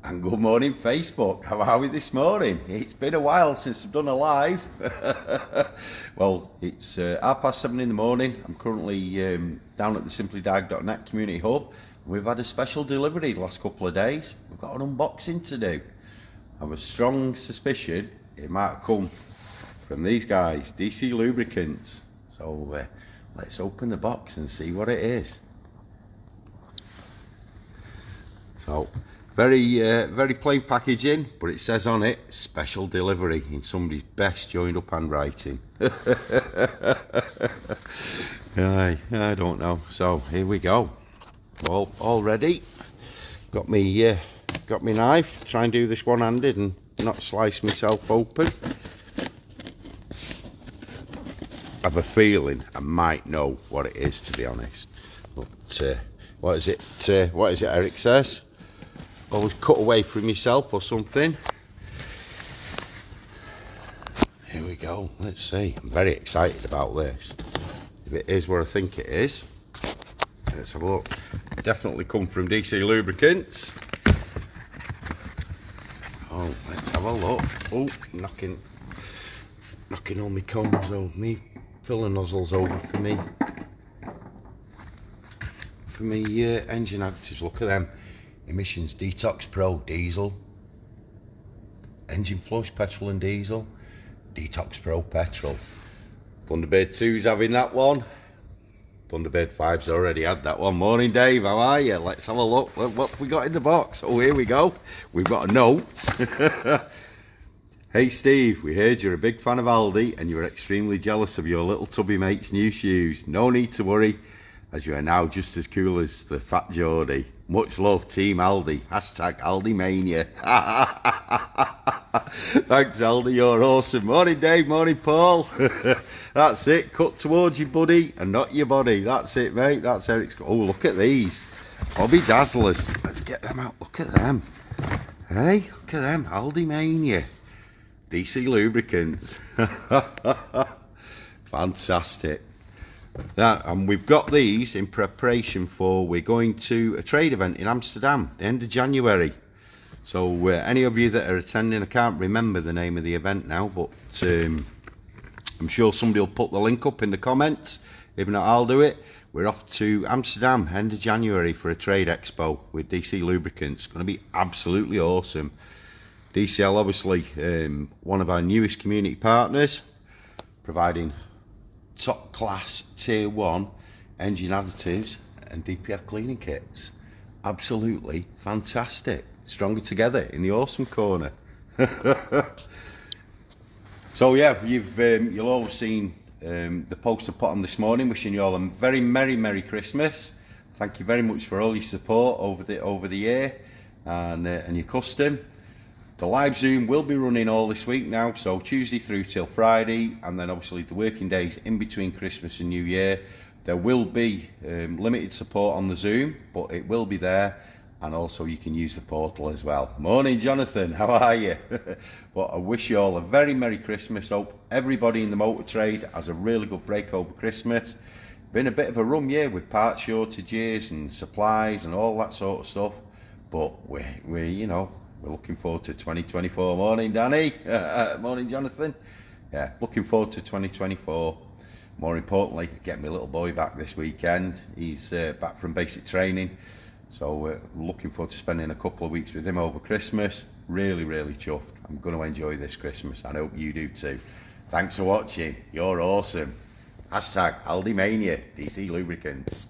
And good morning, Facebook. How are we this morning? It's been a while since I've done a live. Well, it's 7:30 in the morning. I'm currently down at the SimplyDiag Community Hub. We've had a special delivery the last couple of days. We've got an unboxing to do. I have a strong suspicion it might have come from these guys, DC Lubricants. So let's open the box and see what it is. So, very plain packaging, but it says on it, special delivery in somebody's best joined up handwriting. I don't know. So, here we go. All ready. Got me knife. Try and do this one-handed and not slice myself open. I have a feeling I might know what it is, to be honest. But what is it? What is it? Eric says. Always cut away from yourself or something. Here we go. Let's see. I'm very excited about this. If it is what I think it is, let's have a look. Definitely come from DC Lubricants. Oh, let's have a look. Oh, knocking all my combs over me, filling nozzles over for me. Engine additives. Look at them. Emissions Detox Pro diesel, engine flush petrol and diesel, Detox Pro petrol. Thunderbird 2's having that one. Thunderbird 5's already had that one. Morning Dave, how are you? Let's have a look. What have we got in the box? Oh, here we go. We've got a note. Hey Steve, we heard you're a big fan of Aldi and you're extremely jealous of your little tubby mate's new shoes. No need to worry, as you are now just as cool as the fat Geordie. Much love, Team Aldi. Hashtag Aldi Mania. Thanks, Aldi. You're awesome. Morning, Dave. Morning, Paul. That's it. Cut towards your buddy and not your body. That's it, mate. That's Eric's. Oh, look at these. Bobby Dazzlers. Let's get them out. Look at them. Hey, look at them. Aldi Mania. DC Lubricants. Fantastic. And we've got these in preparation for, we're going to a trade event in Amsterdam the end of January. So any of you that are attending, I can't remember the name of the event now, but I'm sure somebody will put the link up in the comments. If not, I'll do it. We're off to Amsterdam end of January for a trade expo with DC Lubricants. It's going to be absolutely awesome. DCL obviously one of our newest community partners, providing top class tier 1 engine additives and DPF cleaning kits. Absolutely fantastic. Stronger together in the awesome corner. So yeah, you'll all have seen the post I put on this morning, wishing you all a very merry Christmas. Thank you very much for all your support over the year and your custom. The live Zoom will be running all this week now, so Tuesday through till Friday, and then obviously the working days in between Christmas and New Year. There will be limited support on the Zoom, but it will be there, and also you can use the portal as well. Morning Jonathan, how are you? But I wish you all a very Merry Christmas. Hope everybody in the motor trade has a really good break over Christmas. Been a bit of a rum year with part shortages and supplies and all that sort of stuff, but we're looking forward to 2024. Morning, Danny. Morning, Jonathan. Yeah, looking forward to 2024. More importantly, getting my little boy back this weekend. He's back from basic training. So we're looking forward to spending a couple of weeks with him over Christmas. Really chuffed. I'm going to enjoy this Christmas. I hope you do too. Thanks for watching. You're awesome. Hashtag Aldi Mania, DC Lubricants.